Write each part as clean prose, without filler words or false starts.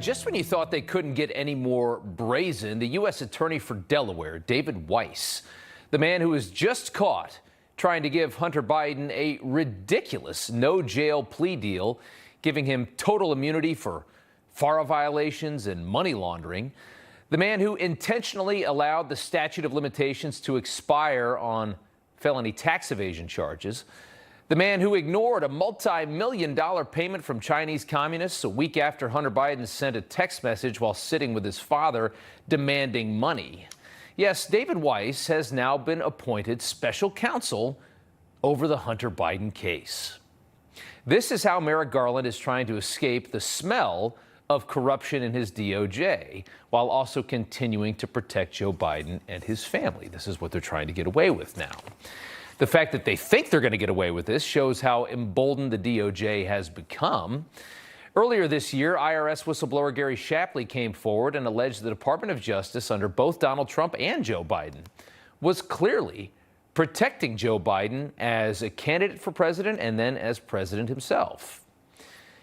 Just when you thought they couldn't get any more brazen, the U.S. Attorney for Delaware, David Weiss, the man who was just caught trying to give Hunter Biden a ridiculous no-jail plea deal, giving him total immunity for FARA violations and money laundering, the man who intentionally allowed the statute of limitations to expire on felony tax evasion charges, the man who ignored a multi-million-dollar payment from Chinese communists a week after Hunter Biden sent a text message while sitting with his father demanding money. Yes, David Weiss has now been appointed special counsel over the Hunter Biden case. This is how Merrick Garland is trying to escape the smell of corruption in his DOJ, while also continuing to protect Joe Biden and his family. This is what they're trying to get away with now. The fact that they think they're going to get away with this shows how emboldened the DOJ has become. Earlier this year, IRS whistleblower Gary Shapley came forward and alleged the Department of Justice under both Donald Trump and Joe Biden was clearly protecting Joe Biden as a candidate for president and then as president himself.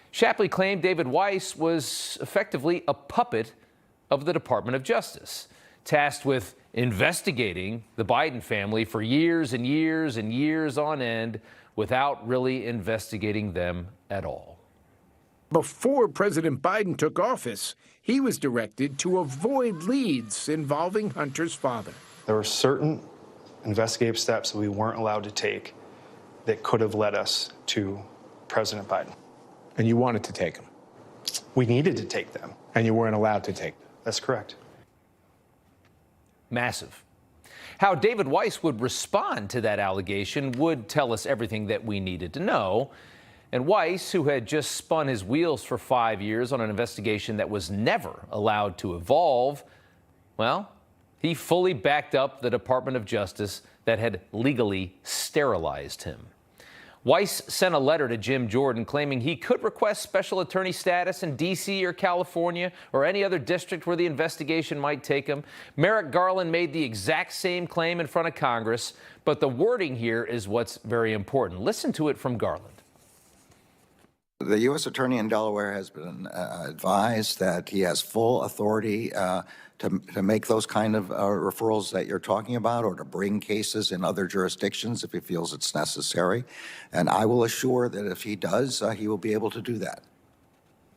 Shapley claimed David Weiss was effectively a puppet of the Department of Justice, tasked with investigating the Biden family for years and years and years on end without really investigating them at all. Before President Biden took office, he was directed to avoid leads involving Hunter's father. There were certain investigative steps that we weren't allowed to take that could have led us to President Biden. And you wanted to take them? We needed to take them. And you weren't allowed to take them? That's correct. Massive. How David Weiss would respond to that allegation would tell us everything that we needed to know. And Weiss, who had just spun his wheels for 5 years on an investigation that was never allowed to evolve, well, he fully backed up the Department of Justice that had legally sterilized him. Weiss sent a letter to Jim Jordan claiming he could request special attorney status in D.C. or California or any other district where the investigation might take him. Merrick Garland made the exact same claim in front of Congress, but the wording here is what's very important. Listen to it from Garland. The U.S. Attorney in Delaware has been advised that he has full authority to make those kind of referrals that you're talking about, or to bring cases in other jurisdictions if he feels it's necessary. And I will assure that if he does, he will be able to do that.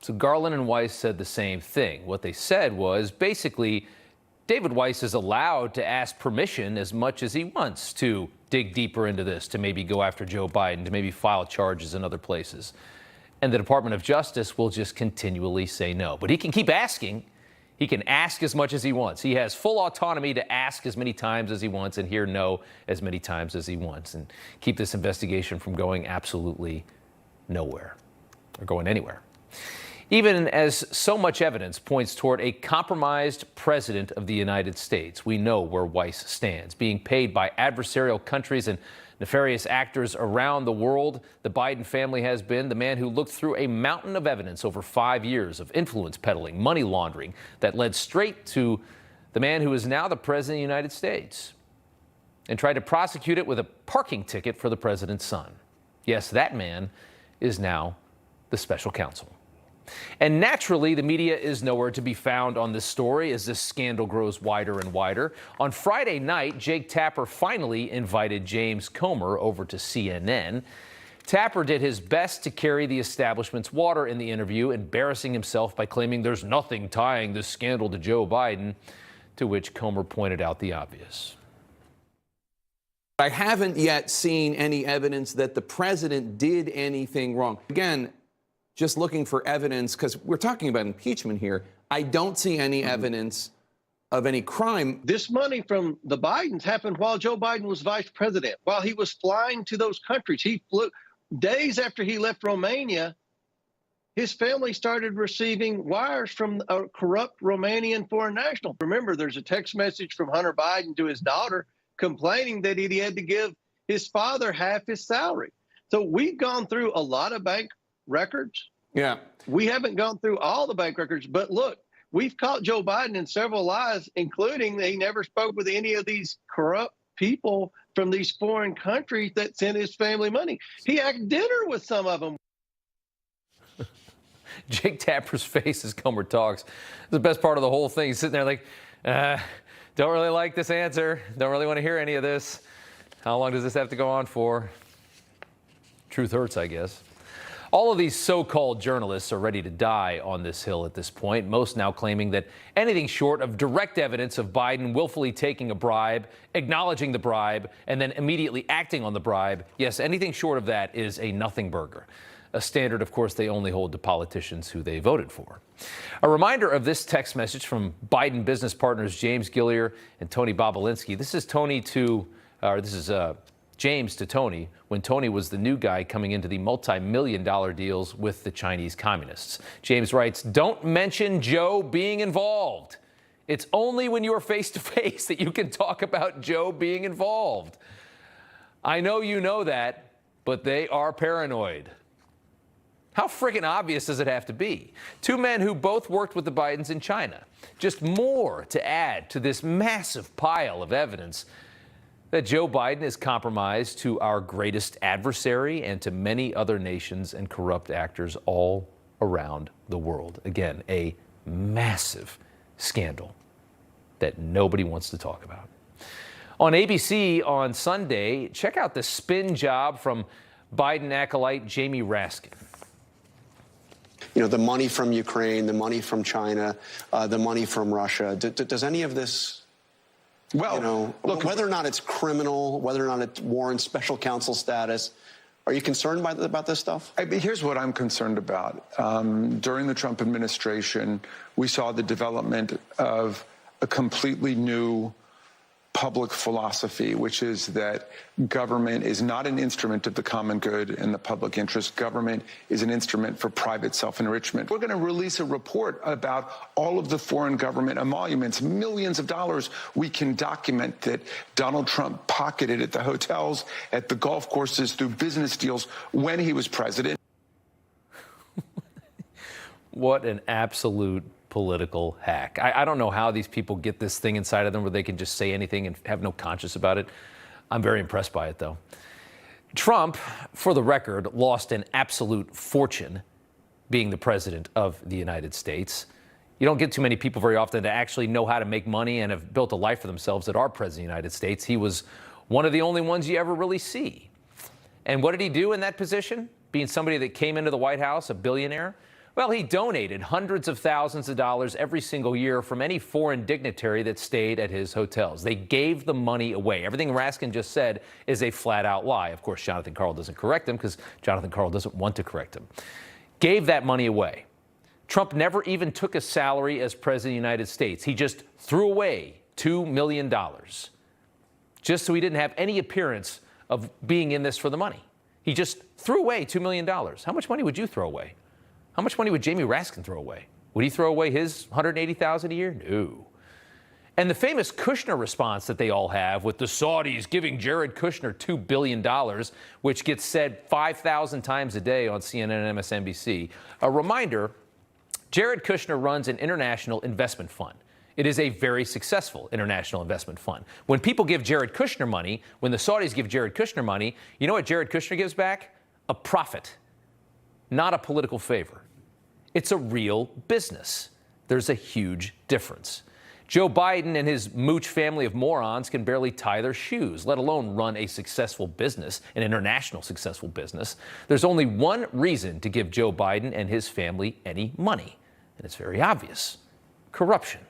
So Garland and Weiss said the same thing. What they said was basically David Weiss is allowed to ask permission as much as he wants to dig deeper into this, to maybe go after Joe Biden, to maybe file charges in other places. And the Department of Justice will just continually say no. But he can keep asking. He can ask as much as he wants. He has full autonomy to ask as many times as he wants and hear no as many times as he wants, and keep this investigation from going absolutely nowhere or going anywhere. Even as so much evidence points toward a compromised president of the United States, we know where Weiss stands, being paid by adversarial countries and nefarious actors around the world. The Biden family has been the man who looked through a mountain of evidence over 5 years of influence peddling, money laundering, that led straight to the man who is now the president of the United States, and tried to prosecute it with a parking ticket for the president's son. Yes, that man is now the special counsel. And naturally, the media is nowhere to be found on this story as this scandal grows wider and wider. On Friday night, Jake Tapper finally invited James Comer over to CNN. Tapper did his best to carry the establishment's water in the interview, embarrassing himself by claiming there's nothing tying this scandal to Joe Biden, to which Comer pointed out the obvious. I haven't yet seen any evidence that the president did anything wrong. Again, just looking for evidence, because we're talking about impeachment here. I don't see any evidence of any crime. This money from the Bidens happened while Joe Biden was vice president, while he was flying to those countries. He flew days after he left Romania. His family started receiving wires from a corrupt Romanian foreign national. Remember, there's a text message from Hunter Biden to his daughter complaining that he had to give his father half his salary. So we've gone through a lot of bank records. Yeah. We haven't gone through all the bank records, but look, we've caught Joe Biden in several lies, including that he never spoke with any of these corrupt people from these foreign countries that sent his family money. He had dinner with some of them. Jake Tapper's face as Comer talks. It's the best part of the whole thing. He's sitting there like, don't really like this answer. Don't really want to hear any of this. How long does this have to go on for? Truth hurts, I guess. All of these so-called journalists are ready to die on this hill at this point, most now claiming that anything short of direct evidence of Biden willfully taking a bribe, acknowledging the bribe, and then immediately acting on the bribe, yes, anything short of that is a nothing burger. A standard, of course, they only hold to politicians who they voted for. A reminder of this text message from Biden business partners James Gillier and Tony Bobolinsky. This is James to Tony when Tony was the new guy coming into the multi-million-dollar deals with the Chinese communists. James writes, "Don't mention Joe being involved. It's only when you are face-to-face that you can talk about Joe being involved. I know you know that, but they are paranoid." How friggin' obvious does it have to be? Two men who both worked with the Bidens in China. Just more to add to this massive pile of evidence that Joe Biden is compromised to our greatest adversary and to many other nations and corrupt actors all around the world. Again, a massive scandal that nobody wants to talk about. On ABC on Sunday, check out the spin job from Biden acolyte Jamie Raskin. You know, the money from Ukraine, the money from China, the money from Russia. Does any of this, well, you know, look, whether or not it's criminal, whether or not it warrants special counsel status, are you concerned about this stuff? Here's what I'm concerned about. During the Trump administration, we saw the development of a completely new public philosophy, which is that government is not an instrument of the common good and the public interest. Government is an instrument for private self-enrichment. We're going to release a report about all of the foreign government emoluments, millions of dollars we can document that Donald Trump pocketed at the hotels, at the golf courses, through business deals when he was president. What an absolute political hack. I don't know how these people get this thing inside of them where they can just say anything and have no conscience about it. I'm very impressed by it, though. Trump, for the record, lost an absolute fortune being the president of the United States. You don't get too many people very often that actually know how to make money and have built a life for themselves that are president of the United States. He was one of the only ones you ever really see. And what did he do in that position? Being somebody that came into the White House, a billionaire? Well, he donated hundreds of thousands of dollars every single year from any foreign dignitary that stayed at his hotels. They gave the money away. Everything Raskin just said is a flat-out lie. Of course, Jonathan Karl doesn't correct him because Jonathan Karl doesn't want to correct him. Gave that money away. Trump never even took a salary as president of the United States. He just threw away $2 million just so he didn't have any appearance of being in this for the money. He just threw away $2 million. How much money would you throw away? How much money would Jamie Raskin throw away? Would he throw away his $180,000 a year? No. And the famous Kushner response that they all have with the Saudis giving Jared Kushner $2 billion, which gets said 5,000 times a day on CNN and MSNBC. A reminder, Jared Kushner runs an international investment fund. It is a very successful international investment fund. When people give Jared Kushner money, when the Saudis give Jared Kushner money, you know what Jared Kushner gives back? A profit, not a political favor. It's a real business. There's a huge difference. Joe Biden and his mooch family of morons can barely tie their shoes, let alone run a successful business, an international successful business. There's only one reason to give Joe Biden and his family any money, and it's very obvious: corruption.